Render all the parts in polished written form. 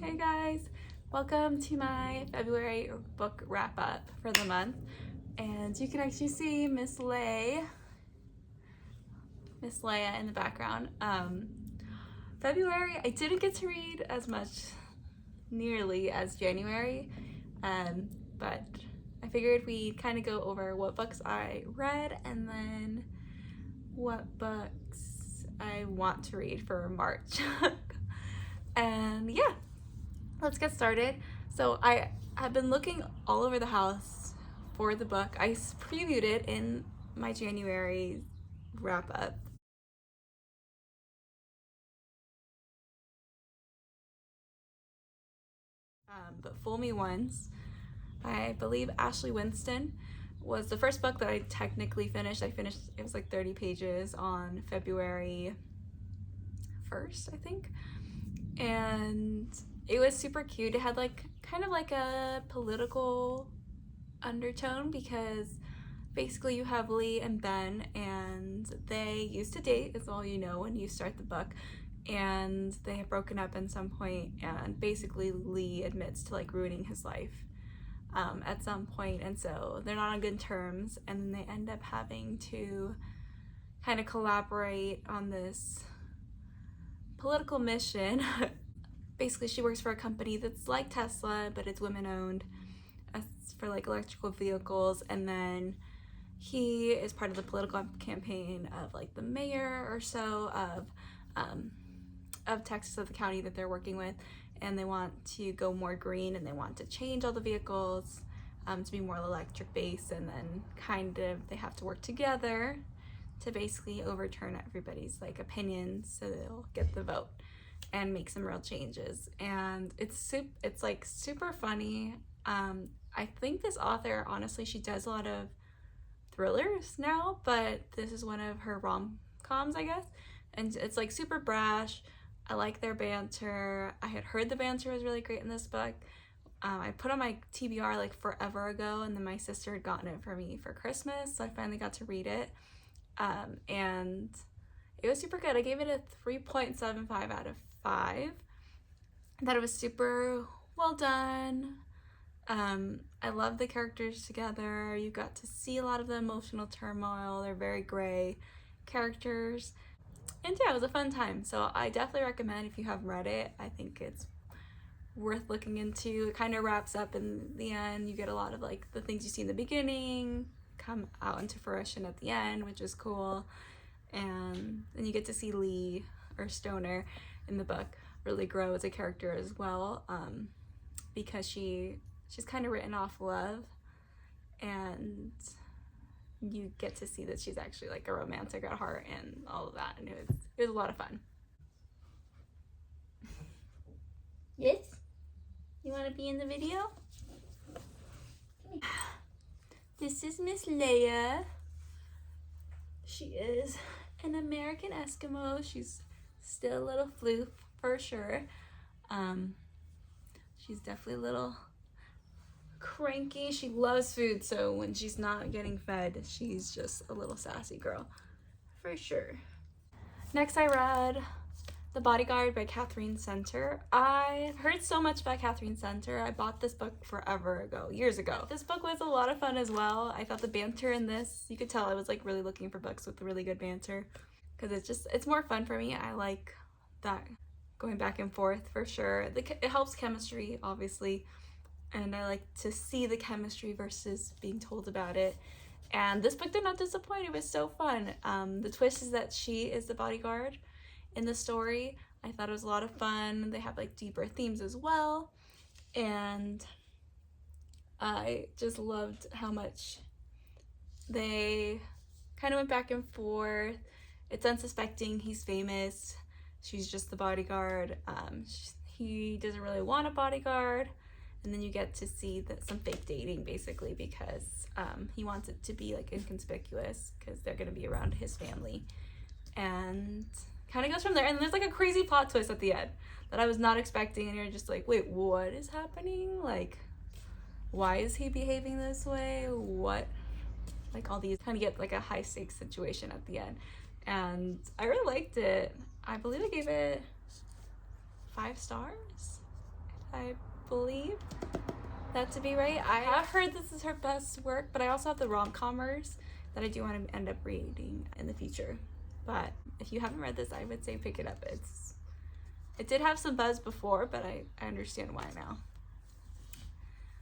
Hey guys, welcome to my February book wrap up for the month. And you can actually see Miss Leia in the background. February, I didn't get to read as much nearly as January, but I figured we'd kind of go over what books I read and then what books I want to read for March. And yeah, let's get started. So I have been looking all over the house for the book. I previewed it in my January wrap up. But Fool Me Once, I believe Ashley Winston was the first book that I technically finished. It was like 30 pages on February 1st, I think. And it was super cute. It had like kind of like a political undertone because basically you have Lee and Ben and they used to date, is all you know when you start the book, and they have broken up at some point, and basically Lee admits to like ruining his life at some point, and so they're not on good terms, and then they end up having to kind of collaborate on this political mission. Basically she works for a company that's like Tesla, but it's women owned, for like electrical vehicles, and then he is part of the political campaign of like the mayor or so of Texas, of the county that they're working with, and they want to go more green and they want to change all the vehicles to be more electric based, and then kind of they have to work together to basically overturn everybody's like opinions so they'll get the vote and make some real changes. And it's like super funny. I think this author, honestly, she does a lot of thrillers now, but this is one of her rom-coms, I guess, and it's like super brash. I like their banter. I had heard the banter was really great in this book. I put on my TBR like forever ago, and then my sister had gotten it for me for Christmas, so I finally got to read it, and it was super good. I gave it a 3.75 out of 5. I thought it was super well done. I love the characters together. You got to see a lot of the emotional turmoil. They're very gray characters. And yeah, it was a fun time. So I definitely recommend, if you haven't read it, I think it's worth looking into. It kind of wraps up in the end. You get a lot of like the things you see in the beginning come out into fruition at the end, which is cool. And then you get to see Lee, or Stoner in the book, really grow as a character as well, because she's kind of written off love, and you get to see that she's actually like a romantic at heart and all of that, and it was a lot of fun. Yes? You want to be in the video? This is Miss Leia. She is an American Eskimo. She's still a little floof for sure. She's definitely a little cranky. She loves food, so when she's not getting fed, she's just a little sassy girl for sure. Next, I read The Bodyguard by Catherine Center. I heard so much about Catherine Center. I bought this book forever ago, years ago. This book was a lot of fun as well. I thought the banter in this, you could tell I was like really looking for books with really good banter, because it's more fun for me. I like that going back and forth for sure. It helps chemistry, obviously, and I like to see the chemistry versus being told about it. And this book did not disappoint. It was so fun. The twist is that she is the bodyguard in the story. I thought it was a lot of fun. They have like deeper themes as well, and I just loved how much they kind of went back and forth. It's unsuspecting. He's famous. She's just the bodyguard. He doesn't really want a bodyguard, and then you get to see some fake dating, basically, because he wants it to be like inconspicuous because they're going to be around his family, and kind of goes from there. And there's like a crazy plot twist at the end that I was not expecting, and you're just like, wait, what is happening? Like, why is he behaving this way? What? Like all these, kind of get like a high stakes situation at the end, and I really liked it. I believe I gave it 5 stars, I believe that to be right. I have heard this is her best work, but I also have the rom-commers that I do want to end up reading in the future. But if you haven't read this, I would say pick it up. It did have some buzz before, but I understand why now.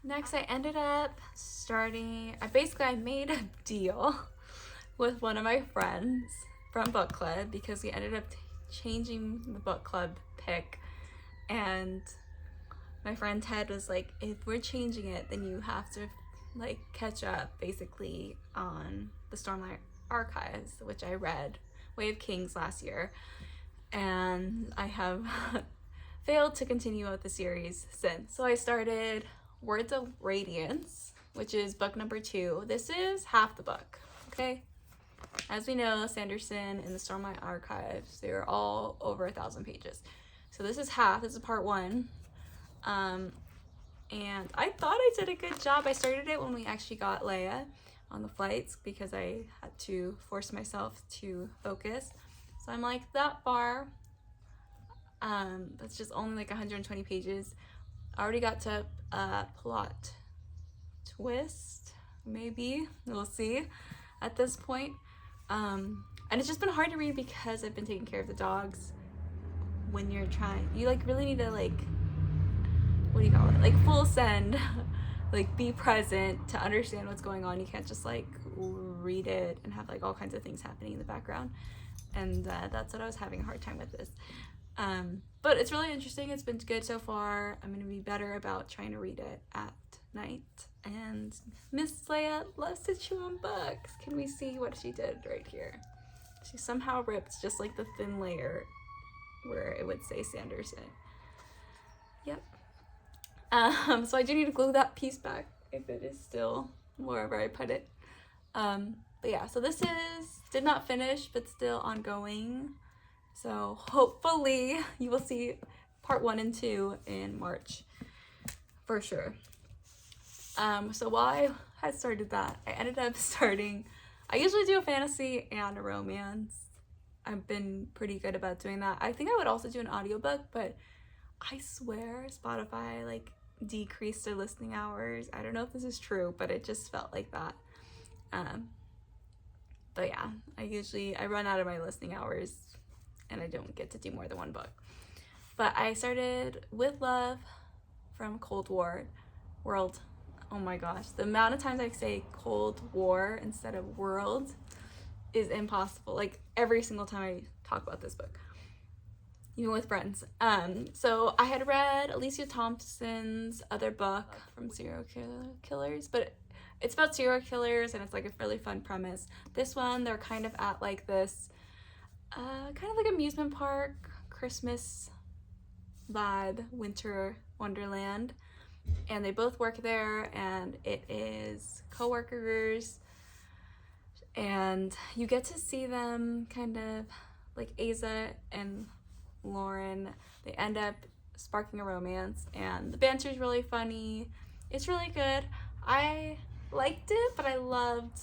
Next, I ended up I made a deal with one of my friends from book club because we ended up changing the book club pick, and my friend Ted was like, if we're changing it, then you have to like catch up basically on the Stormlight Archives, which I read Way of Kings last year, and I have failed to continue with the series since. So I started Words of Radiance, which is book number 2. This is half the book, okay? As we know, Sanderson and the Stormlight Archives, they're all over 1,000 pages. So this is half, this is part 1. And I thought I did a good job. I started it when we actually got Leia on the flights because I had to force myself to focus. So I'm like that far. That's just only like 120 pages. I already got to plot twist, maybe, we'll see at this point. And it's just been hard to read because I've been taking care of the dogs. When you're you like really need to like, what do you call it, like full send, like be present to understand what's going on. You can't just like read it and have like all kinds of things happening in the background, and that's what I was having a hard time with this. But it's really interesting. It's been good so far. I'm going to be better about trying to read it at night. And Miss Leia loves to chew on books. Can we see what she did right here? She somehow ripped just like the thin layer where it would say Sanderson. Yep. So I do need to glue that piece back if it is still wherever I put it. But yeah, so this did not finish, but still ongoing. So hopefully you will see part 1 and 2 in March for sure. So while I had started that, I ended up I usually do a fantasy and a romance. I've been pretty good about doing that. I think I would also do an audiobook, but I swear Spotify like decreased their listening hours. I don't know if this is true, but it just felt like that. But yeah, I run out of my listening hours and I don't get to do more than one book. But I started With Love from Cold War World. Oh my gosh, the amount of times I say Cold War instead of World is impossible. Like every single time I talk about this book, even with friends. So I had read Alicia Thompson's other book from serial killers, but it's about serial killers and it's like a really fun premise. This one, they're kind of at like this kind of like amusement park, Christmas vibe, winter wonderland, and they both work there, and it is co-workers, and you get to see them kind of like Asa and Lauren. They end up sparking a romance, and the banter is really funny. It's really good. I liked it, but I loved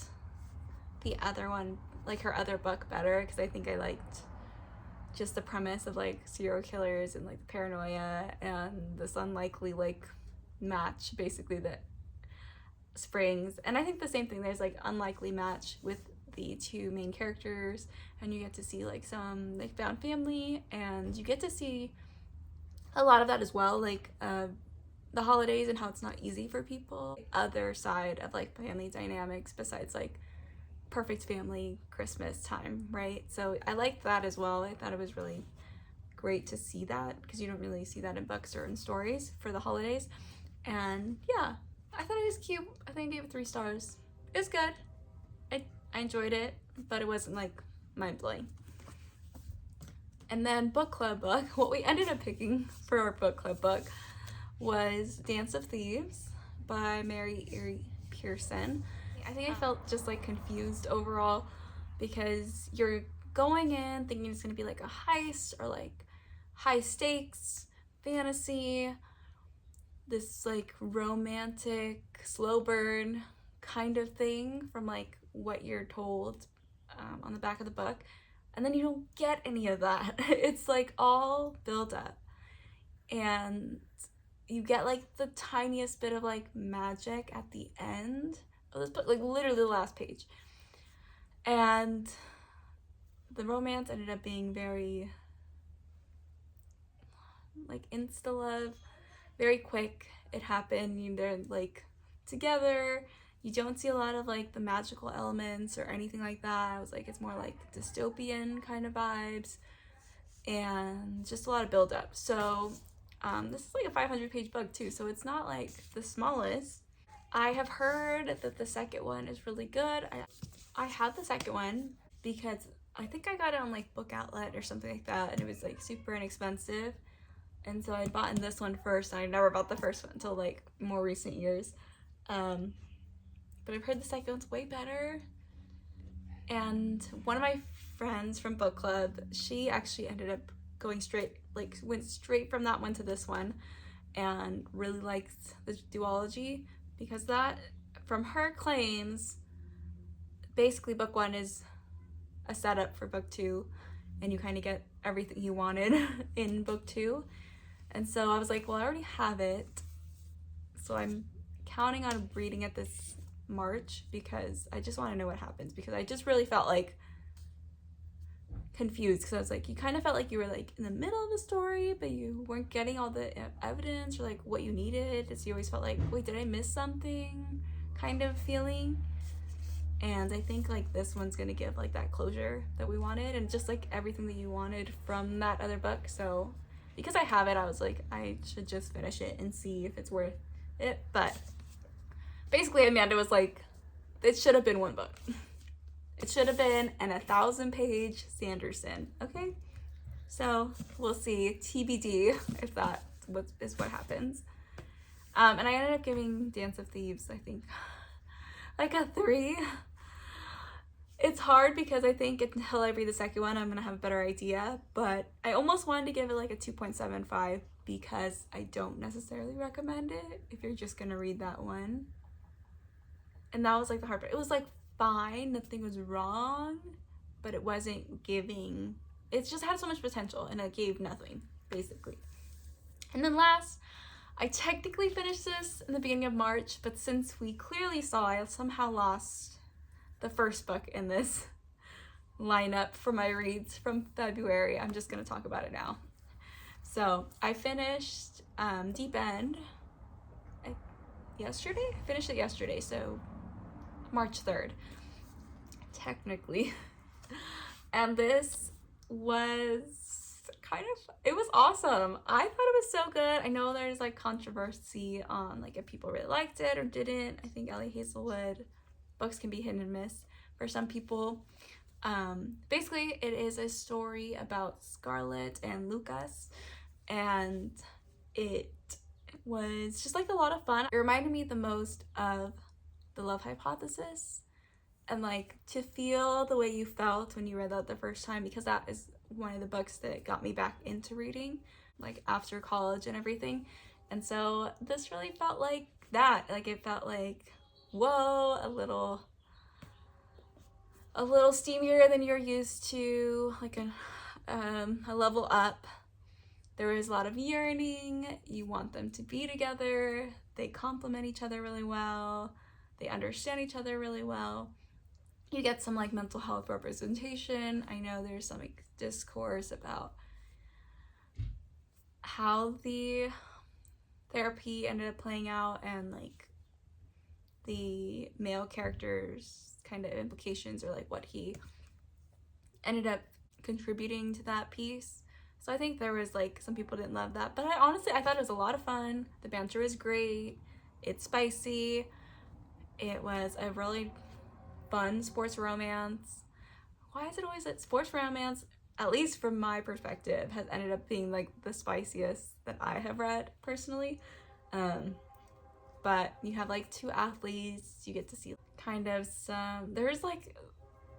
the other one, like her other book, better because I think I liked just the premise of like serial killers and like the paranoia and this unlikely like match basically that springs. And I think the same thing, there's like unlikely match with the two main characters, and you get to see like some like found family, and you get to see a lot of that as well, like the holidays and how it's not easy for people. Other side of like family dynamics besides like perfect family Christmas time, right? So I liked that as well. I thought it was really great to see that because you don't really see that in books or in stories for the holidays. And yeah, I thought it was cute. I think I gave it 3 stars. It was good. I enjoyed it, but it wasn't like mind-blowing. And then book club book, what we ended up picking for our book club book was Dance of Thieves by Mary Erie Pearson. I think I felt just like confused overall because you're going in thinking it's gonna be like a heist or like high stakes fantasy, this like romantic slow burn kind of thing from like what you're told on the back of the book, and then you don't get any of that. It's like all build up, and you get like the tiniest bit of like magic at the end of this book, like literally the last page. And the romance ended up being very like insta love, very quick. It happened. They're like together. You don't see a lot of like the magical elements or anything like that. I was like, it's more like dystopian kind of vibes and just a lot of build up. So this is like a 500-page book too, so it's not like the smallest. I have heard that the second one is really good. I had the second one because I think I got it on like Book Outlet or something like that, and it was like super inexpensive. And so I bought in this one first, and I never bought the first one until like more recent years. But I've heard the second one's way better. And one of my friends from book club, she actually ended up going straight, like went straight from that one to this one, and really liked the duology, because that, from her claims, basically book one is a setup for book two, and you kind of get everything you wanted in book two. And so I was like, well, I already have it, so I'm counting on reading it this March, because I just want to know what happens, because I just really felt like confused, because I was like, you kind of felt like you were like in the middle of the story, but you weren't getting all the evidence or like what you needed. So you always felt like, wait, did I miss something kind of feeling. And I think like this one's gonna give like that closure that we wanted, and just like everything that you wanted from that other book. So because I have it, I was like, I should just finish it and see if it's worth it. But basically Amanda was like, it should have been one book. It should have been an 1,000-page Sanderson. Okay, so we'll see. TBD if that is what happens. And I ended up giving Dance of Thieves, I think, like a 3. It's hard because I think until I read the second one, I'm gonna have a better idea, but I almost wanted to give it like a 2.75, because I don't necessarily recommend it if you're just gonna read that one. And that was like the hard part. It was like fine, nothing was wrong, but it wasn't giving, it just had so much potential and it gave nothing, basically. And then last, I technically finished this in the beginning of March, but since we clearly saw I somehow lost the first book in this lineup for my reads from February, I'm just gonna talk about it now. So I finished Deep End yesterday? I finished it yesterday, so March 3rd, technically. And this was it was awesome. I thought it was so good. I know there's like controversy on like if people really liked it or didn't. I think Ellie Hazelwood books can be hit and miss for some people. Basically, it is a story about Scarlett and Lucas, and it was just like a lot of fun. It reminded me the most of The Love Hypothesis, and like to feel the way you felt when you read that the first time, because that is one of the books that got me back into reading, like after college and everything. And so this really felt like that. Like it felt like, whoa, a little steamier than you're used to, like a level up. There is a lot of yearning. You want them to be together. They complement each other really well. They understand each other really well. You get some like mental health representation. I know there's some like discourse about how the therapy ended up playing out, and like the male character's kind of implications, or like what he ended up contributing to that piece. So I think there was like some people didn't love that, but I thought it was a lot of fun. The banter was great. It's spicy. It was a really fun sports romance. Why is it always that sports romance, at least from my perspective, has ended up being like the spiciest that I have read personally? But you have like 2 athletes. You get to see kind of there's like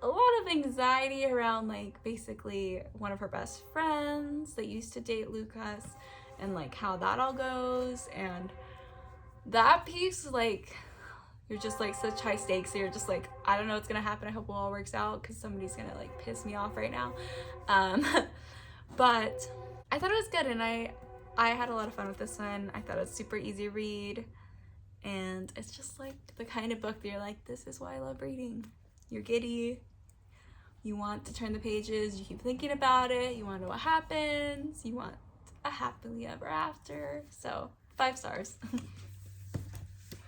a lot of anxiety around like basically one of her best friends that used to date Lucas, and like how that all goes. And that piece, like, you're just like such high stakes, so you're just like, I don't know what's gonna happen. I hope it all works out, because somebody's gonna like piss me off right now. But I thought it was good, and I I had a lot of fun with this one. I thought it was super easy read, and it's just like the kind of book that you're like, this is why I love reading. You're giddy, you want to turn the pages, you keep thinking about it, you want to know what happens, you want a happily ever after. So 5 stars.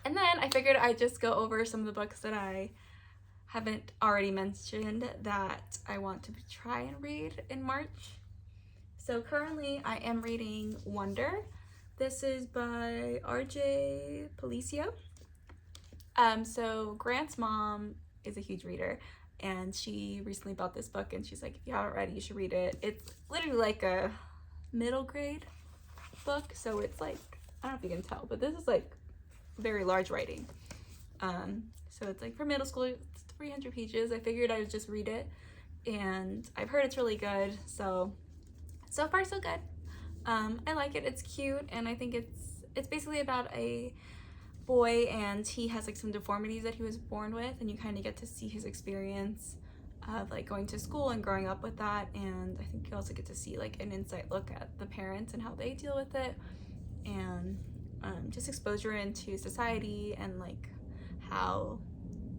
And then I figured I'd just go over some of the books that I haven't already mentioned that I want to try and read in March. So currently I am reading Wonder. This is by R.J. Palicio. So Grant's mom is a huge reader, and she recently bought this book, and she's like, if you haven't read it, you should read it. It's literally like a middle grade book, so it's like, I don't know if you can tell, but this is like very large writing. So it's like for middle school, it's 300 pages. I figured I would just read it, and I've heard it's really good, so far so good. I like it. It's cute, and I think it's basically about a boy, and he has like some deformities that he was born with, and you kind of get to see his experience of like going to school and growing up with that. And I think you also get to see like an insight look at the parents and how they deal with it, and just exposure into society and like how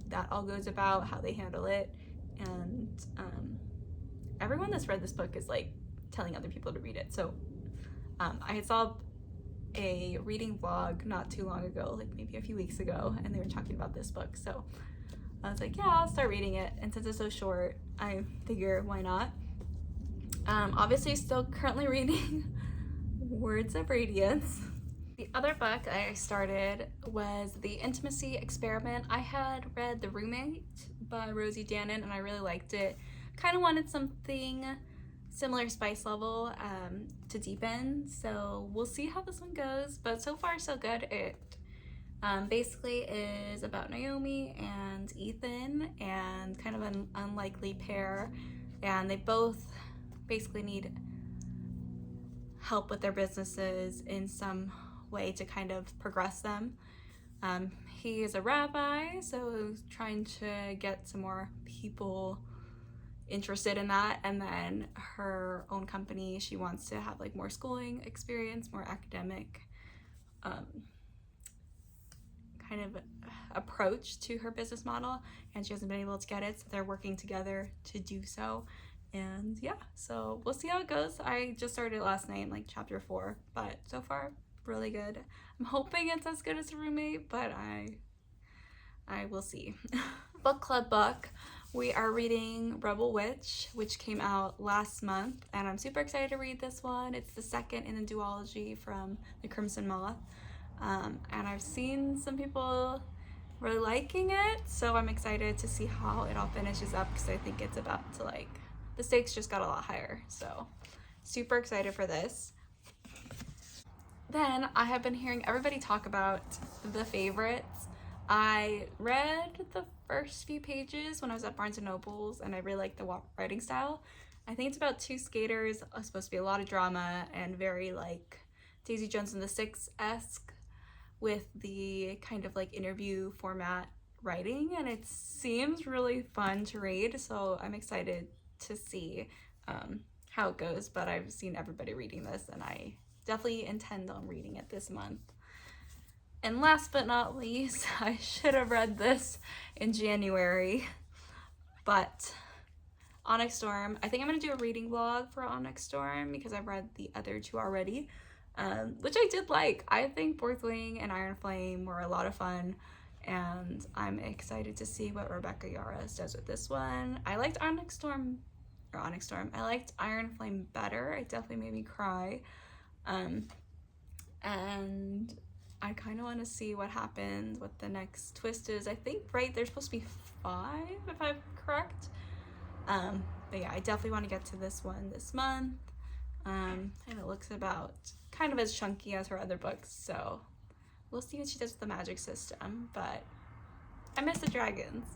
that all goes about, how they handle it. And everyone that's read this book is like telling other people to read it. So I saw a reading vlog not too long ago, like maybe a few weeks ago, and they were talking about this book. So I was like, yeah, I'll start reading it. And since it's so short, I figure why not. Obviously still currently reading Words of Radiance. The other book I started was The Intimacy Experiment. I had read The Roommate by Rosie Danan, and I really liked it. Kind of wanted something similar spice level to deepen, so we'll see how this one goes, but so far so good. It basically is about Naomi and Ethan, and kind of an unlikely pair, and they both basically need help with their businesses in some way to kind of progress them. He is a rabbi, so trying to get some more people interested in that. And then her own company, she wants to have like more schooling experience, more academic kind of approach to her business model, and she hasn't been able to get it, so they're working together to do so. And yeah, so we'll see how it goes. I just started it last night, like chapter 4, but so far really good. I'm hoping it's as good as The Roommate, but I will see. Book club book. We are reading Rebel Witch, which came out last month, and I'm super excited to read this one. It's the second in the duology from The Crimson Moth, and I've seen some people really liking it, so I'm excited to see how it all finishes up, because I think it's about to like, the stakes just got a lot higher, so super excited for this. Then I have been hearing everybody talk about The Favorites. I read the first few pages when I was at Barnes & Noble's, and I really liked the writing style. I think it's about 2 skaters. It's supposed to be a lot of drama and very like Daisy Jones and the Six-esque with the kind of like interview format writing, and it seems really fun to read, so I'm excited to see how it goes. But I've seen everybody reading this, and I definitely intend on reading it this month. And last but not least, I should have read this in January, but Onyx Storm. I think I'm going to do a reading vlog for Onyx Storm, because I've read the other 2 already, which I did like. I think Fourth Wing and Iron Flame were a lot of fun, and I'm excited to see what Rebecca Yarros does with this one. I liked Onyx Storm. I liked Iron Flame better. It definitely made me cry. And I kind of want to see what happens, what the next twist is. I think, right, there's supposed to be 5, if I'm correct. But yeah, I definitely want to get to this one this month. And it looks about kind of as chunky as her other books, so we'll see what she does with the magic system. But I miss the dragons.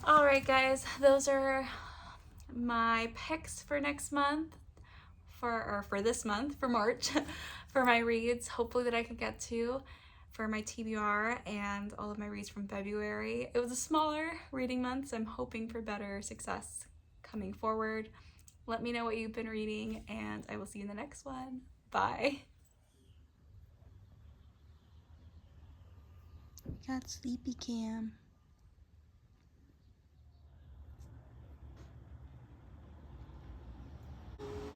Alright guys, those are my picks for next month, for this month, for March, for my reads, hopefully that I can get to for my TBR and all of my reads from February. It was a smaller reading month, so I'm hoping for better success coming forward. Let me know what you've been reading, and I will see you in the next one. Bye. Got Sleepy Cam.